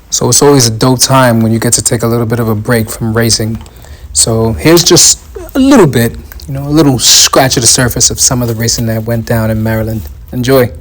So it's always a dope time when you get to take a little bit of a break from racing. So here's just a little bit, a little scratch of the surface of some of the racing that went down in Maryland. Enjoy.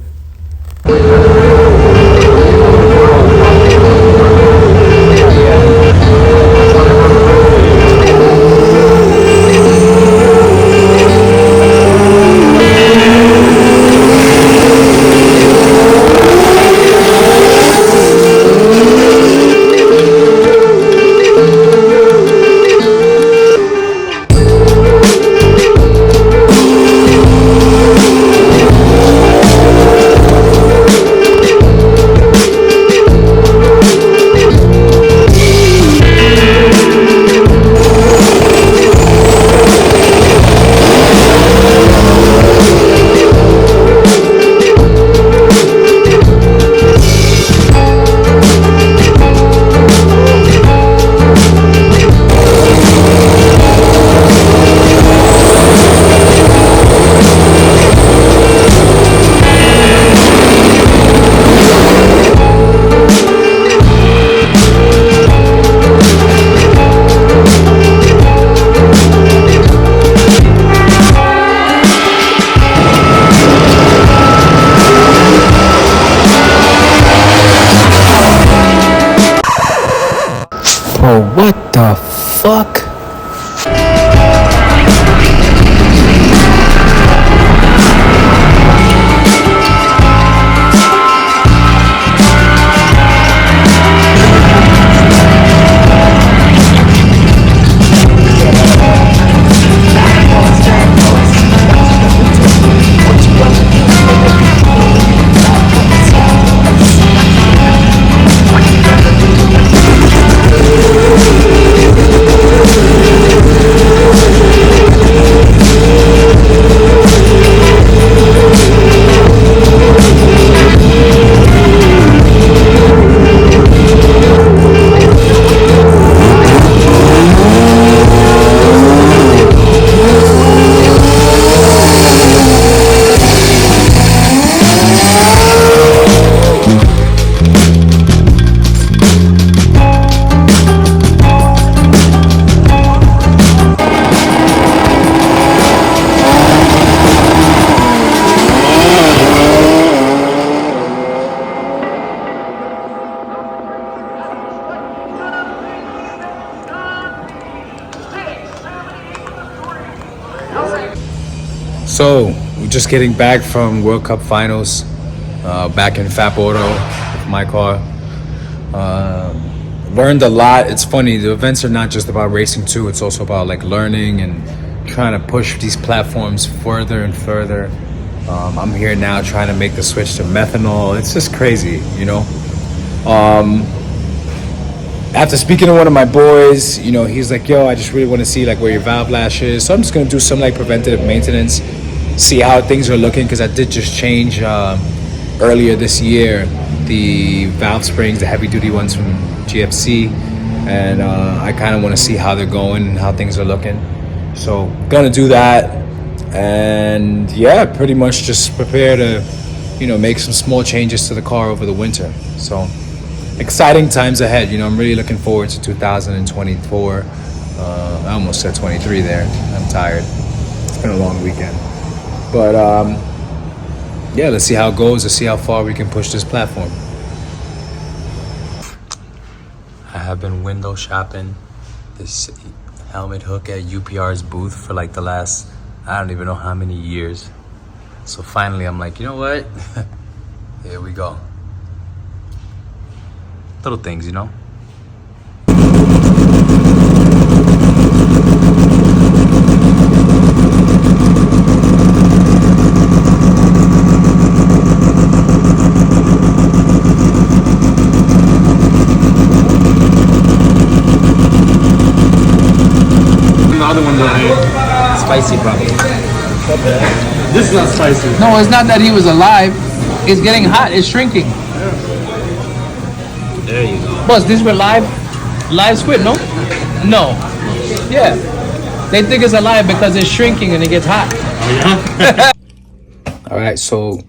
Oh, what the fuck? So, we're just getting back from World Cup finals, back in Fap Auto with my car. Learned a lot. It's funny, the events are not just about racing too, it's also about like learning and trying to push these platforms further and further. I'm here now trying to make the switch to methanol. It's just crazy, After speaking to one of my boys, he's like, yo, I just really want to see like where your valve lash is. So I'm just going to do some like preventative maintenance, see how things are looking, because I did just change earlier this year the valve springs, the heavy duty ones from GFC, and I kind of want to see how they're going and how things are looking. So gonna do that, and yeah, pretty much just prepare to make some small changes to the car over the winter. So exciting times ahead. I'm really looking forward to 2024. I almost said 23 there. I'm tired. It's been a long weekend. But yeah, let's see how it goes. Let's see how far we can push this platform. I have been window shopping this helmet hook at UPR's booth for like the last, I don't even know how many years. So finally I'm like, you know what? Here we go. Little things, Other one Spicy probably. This is not spicy. No, it's not that he was alive. It's getting hot. It's shrinking. There you go. Boss, these were live squid, no? No. Yeah. They think it's alive because it's shrinking and it gets hot. Oh, yeah? All right, so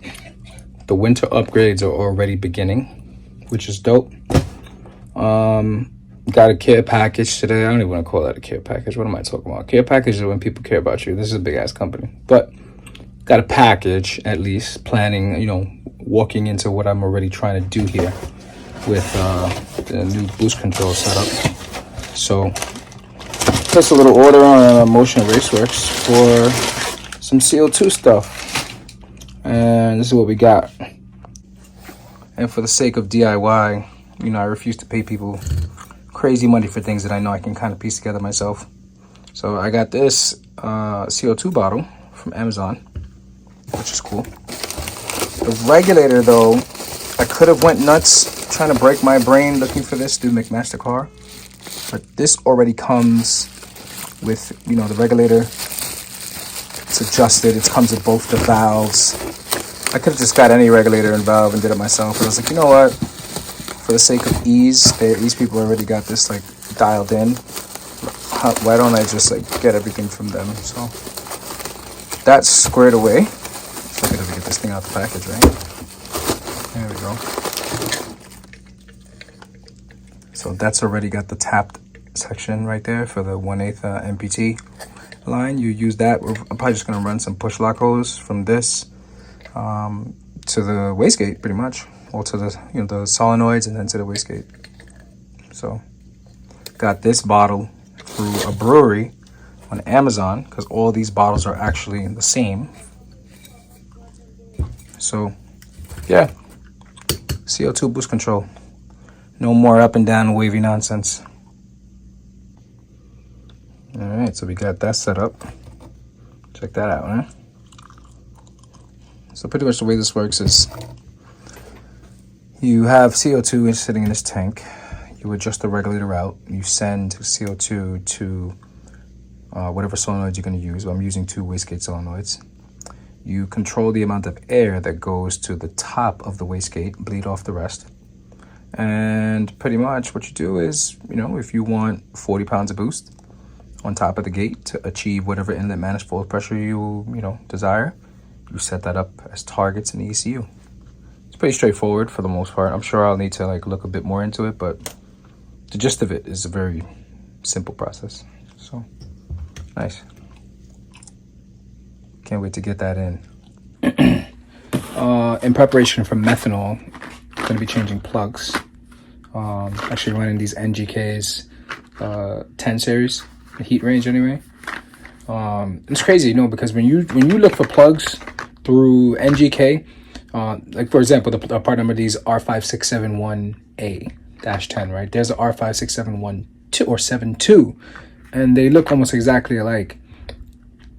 the winter upgrades are already beginning, which is dope. Got a care package today. I don't even want to call that a care package. What am I talking about? Care package is when people care about you. This is a big ass company, but got a package at least. Planning, walking into what I'm already trying to do here with the new boost control setup. So, just a little order on Motion Raceworks for some CO2 stuff, and this is what we got. And for the sake of DIY, I refuse to pay people crazy money for things that I know I can kind of piece together myself. So I got this CO2 bottle from Amazon, which is cool. The regulator, though, I could have went nuts trying to break my brain looking for this through McMaster Car, but this already comes with, the regulator. It's adjusted. It comes with both the valves. I could have just got any regulator and valve and did it myself, but I was like, you know what? For the sake of ease, these people already got this like dialed in. Why don't I just get everything from them? So that's squared away. So I gotta get this thing out the package, right? There we go. So that's already got the tapped section right there for the 1/8 MPT line. You use that. I'm probably just gonna run some push lock hose from this to the wastegate, pretty much. Or to the the solenoids, and then to the wastegate. So got this bottle through a brewery on Amazon, because all these bottles are actually the same. So yeah, CO2 boost control. No more up and down wavy nonsense. All right, so we got that set up. Check that out, huh? So pretty much the way this works is you have CO2 sitting in this tank. You adjust the regulator out. You send CO2 to whatever solenoid you're going to use. I'm using 2 wastegate solenoids. You control the amount of air that goes to the top of the wastegate, bleed off the rest. And pretty much what you do is, if you want 40 pounds of boost on top of the gate to achieve whatever inlet manifold pressure you desire, you set that up as targets in the ECU. It's pretty straightforward for the most part. I'm sure I'll need to look a bit more into it, but the gist of it is a very simple process. So nice. Can't wait to get that in. In preparation for methanol, I'm going to be changing plugs. Actually running these NGKs 10 series, the heat range anyway. It's crazy, because when you look for plugs through NGK, for example, the part number of these R5671A-10, right? There's a R56712 or 72, and they look almost exactly alike.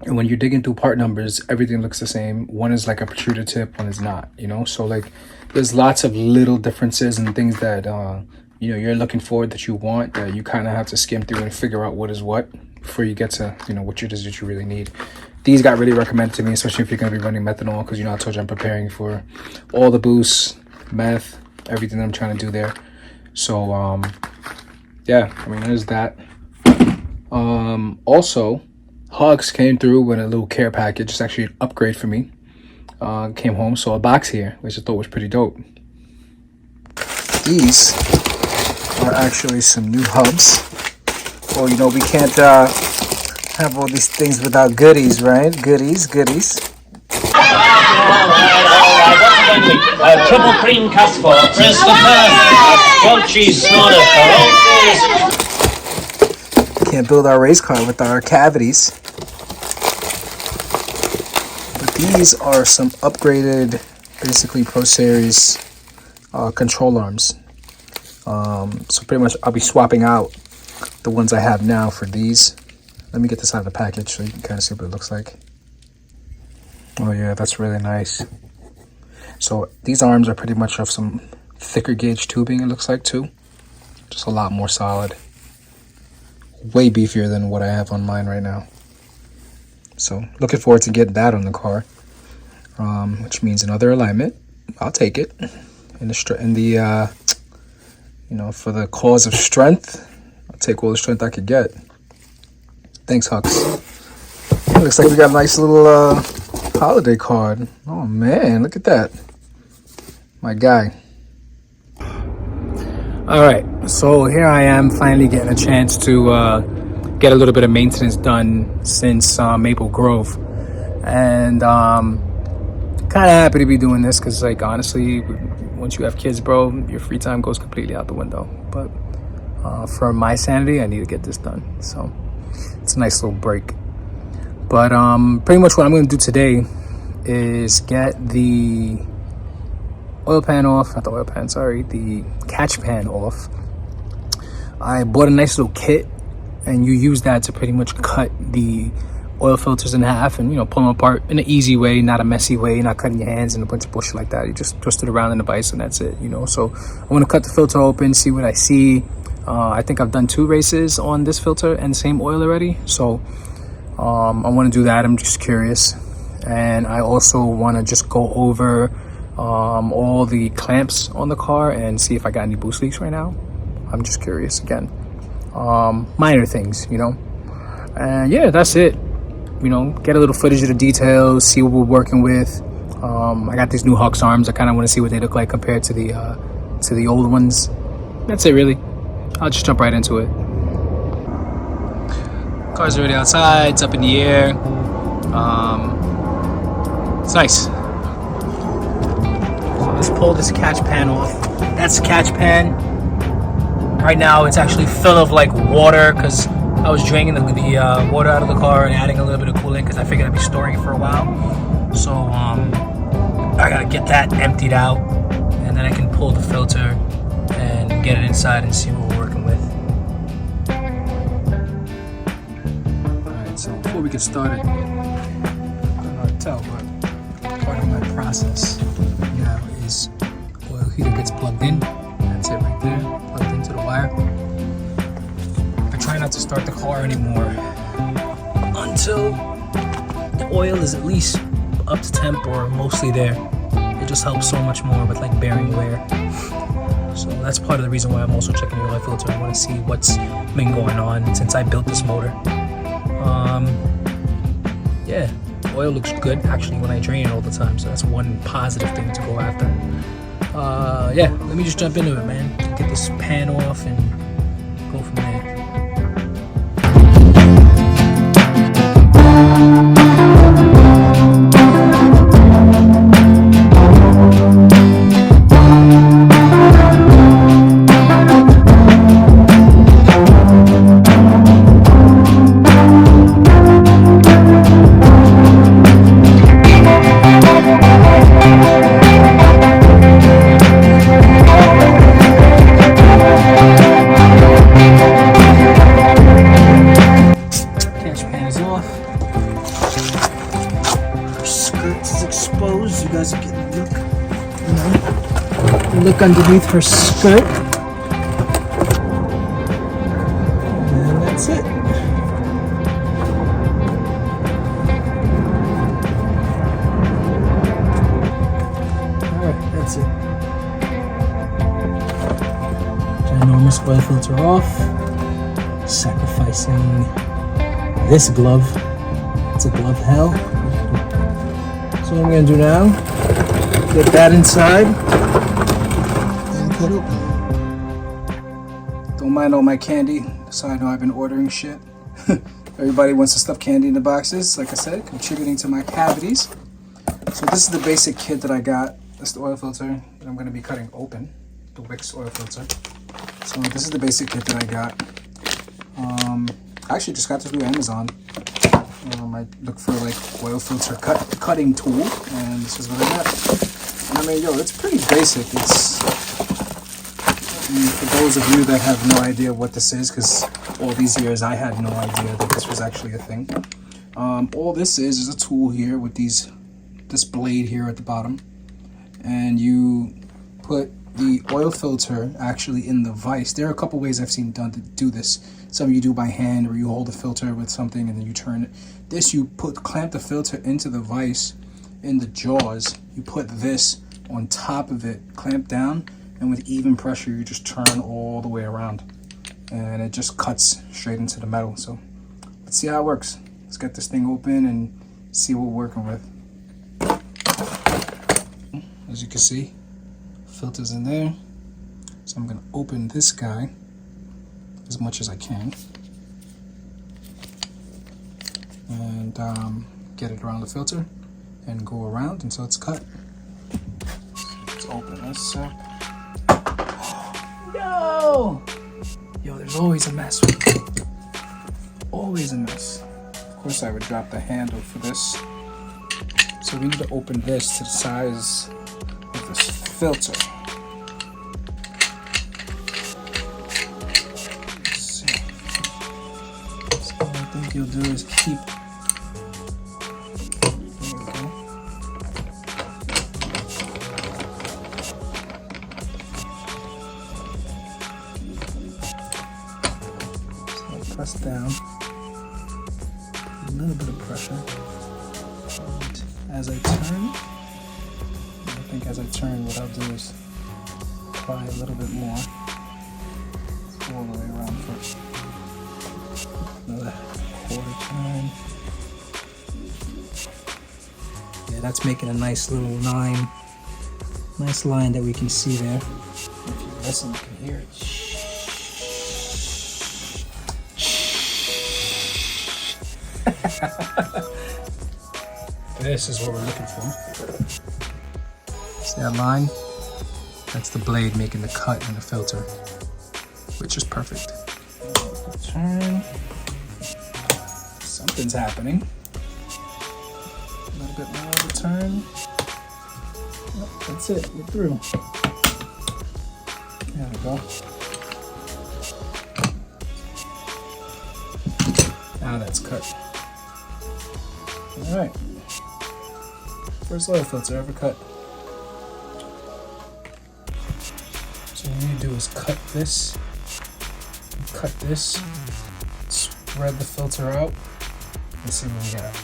And when you're digging through part numbers, everything looks the same. One is like a protruder tip, one is not, So there's lots of little differences and things that, you're looking for that you want, that you kind of have to skim through and figure out what is what before you get to, what it is that you really need. These got really recommended to me, especially if you're going to be running methanol, because, I told you I'm preparing for all the boosts, meth, everything that I'm trying to do there. So, yeah, there's that. Also, Hugs came through with a little care package. It's actually an upgrade for me. Came home, saw a box here, which I thought was pretty dope. These are actually some new hubs. Well, we can't have all these things without goodies, right? Goodies. Triple cream Casper, press the first, goat cheese snorter, Can't build our race car with our cavities. But these are some upgraded, basically Pro Series control arms. So pretty much I'll be swapping out the ones I have now for these. Let me get this out of the package so you can kind of see what it looks like. Oh yeah, that's really nice. So these arms are pretty much of some thicker gauge tubing, it looks like, too. Just a lot more solid. Way beefier than what I have on mine right now. So looking forward to getting that on the car, which means another alignment. I'll take it. For the cause of strength, I'll take all the strength I could get. Thanks, Hux. Looks like we got a nice little holiday card. Oh man, look at that. My guy. All right, so here I am finally getting a chance to get a little bit of maintenance done since Maple Grove, and kind of happy to be doing this because, like, honestly, once you have kids, bro, your free time goes completely out the window. But for my sanity, I need to get this done, so it's a nice little break. But pretty much what I'm going to do today is get the oil pan off, not the oil pan, sorry, the catch pan off. I bought a nice little kit, and you use that to pretty much cut the oil filters in half and, you know, pull them apart in an easy way, not a messy way, not cutting your hands in a bunch of bullshit like that. You just twist it around in the vise and that's it, you know. So I want to cut the filter open, see what I see. I think I've done 2 races on this filter and same oil already, so I want to do that. I'm just curious. And I also want to just go over all the clamps on the car and see if I got any boost leaks right now. I'm just curious again. Minor things, you know. And yeah, that's it. You know, get a little footage of the details, see what we're working with. I got these new Hux arms. I kind of want to see what they look like compared to the old ones. That's it, really. I'll just jump right into it. Car's already outside. It's up in the air. It's nice. So let's pull this catch pan off. That's the catch pan. Right now, it's actually full of like water because I was draining the water out of the car and adding a little bit of coolant because I figured I'd be storing it for a while. So I gotta get that emptied out, and then I can pull the filter and get it inside and see what we're working with. Alright, so before we get started, I don't know how to tell, but part of my process now is oil heater gets plugged in. That's it right there, plugged into the wire. Try not to start the car anymore until the oil is at least up to temp or mostly there. It just helps so much more with like bearing wear. So that's part of the reason why I'm also checking the oil filter. I want to see what's been going on since I built this motor. Yeah, oil looks good actually when I drain it all the time, so that's one positive thing to go after. Yeah, let me just jump into it, man. Get this pan off and go from there. Look underneath her skirt, and that's it. Alright, that's it. Ginormous oil filter off. Sacrificing this glove. It's a glove hell. So what I'm gonna do now, get that inside. Open. Don't mind all my candy, so I know I've been ordering shit. Everybody wants to stuff candy in the boxes, like I said, contributing to my cavities. So this is the basic kit that I got. That's the oil filter that I'm going to be cutting open, the Wix oil filter. So this is the basic kit that I got. I actually just got this through Amazon. I looked for like oil filter cutting tool, and this is what I got. And I mean, yo, it's pretty basic. It's for those of you that have no idea what this is, because all these years I had no idea that this was actually a thing. All this is a tool here with this blade here at the bottom, and you put the oil filter actually in the vise. There are a couple ways I've seen done to do this. Some you do by hand, or you hold the filter with something and then you turn it. This, you clamp the filter into the vise in the jaws. You put this on top of it, clamp down, and with even pressure you just turn all the way around, and it just cuts straight into the metal. So let's see how it works. Let's get this thing open and see what we're working with. As you can see, filters in there. So I'm gonna open this guy as much as I can. And get it around the filter and go around until it's cut. Let's open this up. Yo! Yo, there's always a mess. Always a mess. Of course I would drop the handle for this. So we need to open this to the size of this filter. Let's see. So what I think you'll do is keep. There we go. So I'll press down. A little bit of pressure. And as I turn, I think as I turn, what I'll do is try a little bit more. Let's go all the way around first. Another quarter turn. Yeah, that's making a nice little line. Nice line that we can see there. If you listen, you can hear it. This is what we're looking for. See that line? That's the blade making the cut in the filter, which is perfect. Turn. Something's happening. A little bit more of a turn. Nope, that's it, we're through. There we go. Now that's cut. All right. First oil filter ever cut. So what you need to do is cut this, spread the filter out, and see what we got.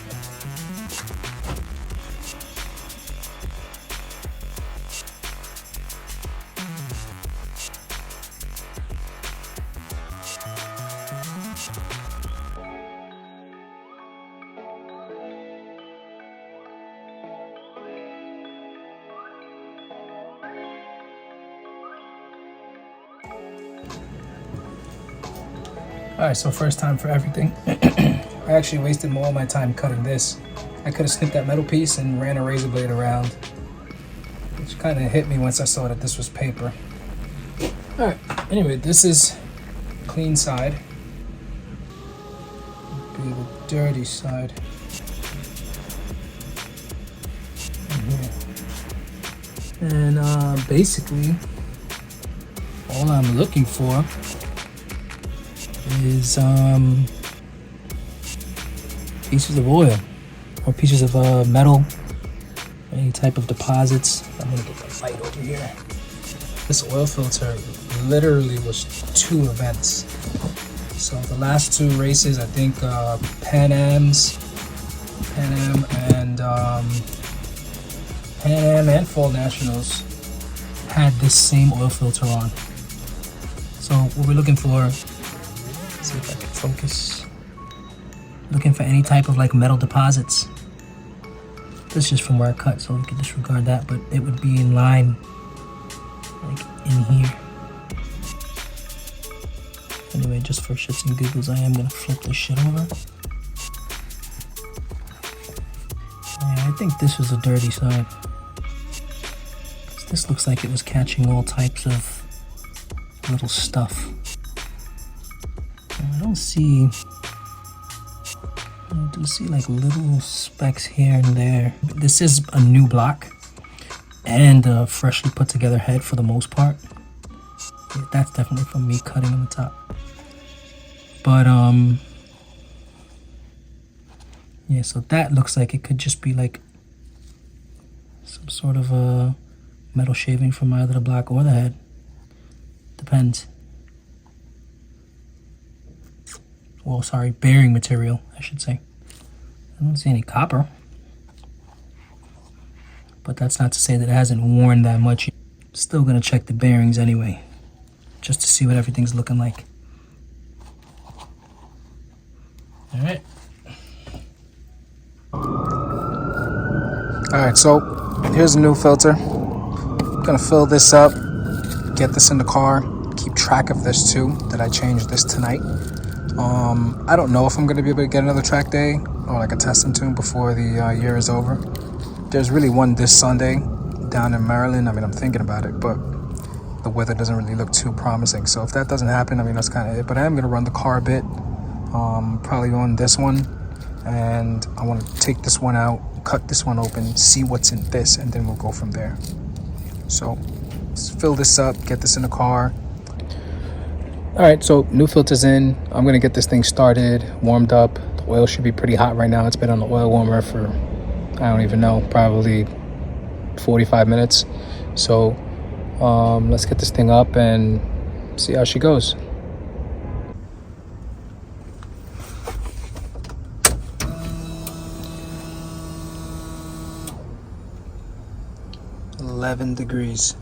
Alright, so first time for everything. I actually wasted all my time cutting this. I could have snipped that metal piece and ran a razor blade around, which kind of hit me once I saw that this was paper. Alright, anyway, this is clean side. Be the dirty side. And basically, all I'm looking for is pieces of oil or pieces of metal, any type of deposits. I'm gonna get the light over here. This oil filter literally was 2 events. So the last 2 races, I think Pan Am and Fall Nationals had this same oil filter on. So what we're looking for, see if I can focus. Looking for any type of like metal deposits. This is just from where I cut, so we can disregard that, but it would be in line, like in here. Anyway, just for shits and giggles, I am gonna flip this shit over. Yeah, I think this is the dirty side. This looks like it was catching all types of little stuff. I don't see, I do see like little specks here and there. This is a new block and a freshly put together head for the most part. Yeah, that's definitely from me cutting on the top. But yeah, so that looks like it could just be like some sort of a metal shaving from either the block or the head. Depends. Well, sorry, bearing material, I should say. I don't see any copper. But that's not to say that it hasn't worn that much. Still gonna check the bearings anyway, just to see what everything's looking like. All right. All right, so here's a new filter. Gonna fill this up get this in the car, keep track of this too, that I changed this tonight. I don't know if I'm going to be able to get another track day or like a testing tune before the year is over. There's really one this Sunday down in Maryland. I mean, I'm thinking about it, but the weather doesn't really look too promising. So if that doesn't happen, I mean, that's kind of it. But I am going to run the car a bit, probably on this one. And I want to take this one out, cut this one open, see what's in this, and then we'll go from there. So let's fill this up, get this in the car. All right, so new filter's in. I'm going to get this thing started, warmed up. The oil should be pretty hot right now. It's been on the oil warmer for, I don't even know, probably 45 minutes. So let's get this thing up and see how she goes. $11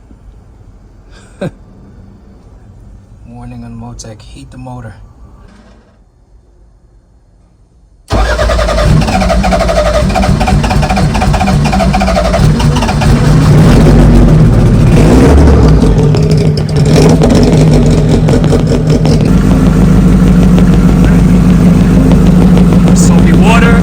Warning on Motec, heat the motor. Soapy water.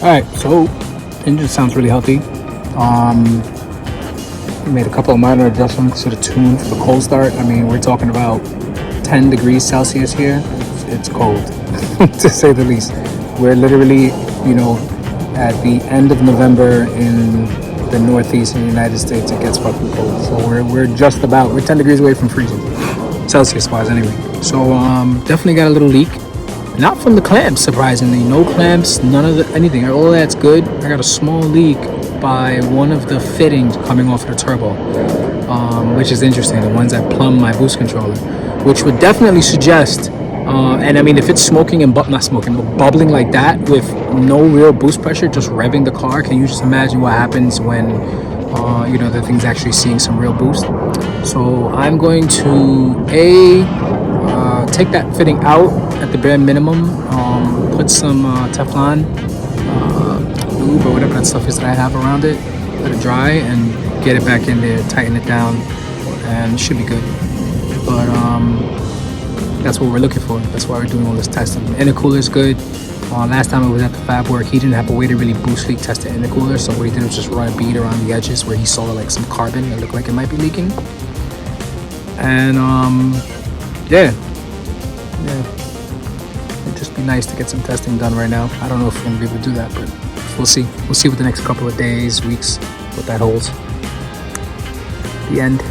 All right, so engine sounds really healthy. We made a couple of minor adjustments to the tune for the cold start. I mean, we're talking about 10 degrees Celsius here. It's cold, to say the least. We're literally, at the end of November in the Northeast in the United States. It gets fucking cold. So we're 10 degrees away from freezing, Celsius wise anyway. So definitely got a little leak. Not from the clamps, surprisingly. No clamps, none of anything. All that's good. I got a small leak by one of the fittings coming off the turbo, which is interesting. The ones that plumb my boost controller, which would definitely suggest, and I mean, if it's smoking and not smoking, but bubbling like that with no real boost pressure, just revving the car, can you just imagine what happens when, the thing's actually seeing some real boost? So I'm going to take that fitting out at the bare minimum, put some Teflon lube or whatever that stuff is that I have around it, let it dry and get it back in there, tighten it down, and it should be good. But that's what we're looking for. That's why we're doing all this testing. Intercooler is good. Last time I was at the fab work, he didn't have a way to really boost leak test the intercooler, so what he did was just run a bead around the edges where he saw like some carbon that looked like it might be leaking. And it'd just be nice to get some testing done right now. I don't know if we're gonna be able to do that, but we'll see. We'll see what the next couple of days, weeks, what that holds. The end.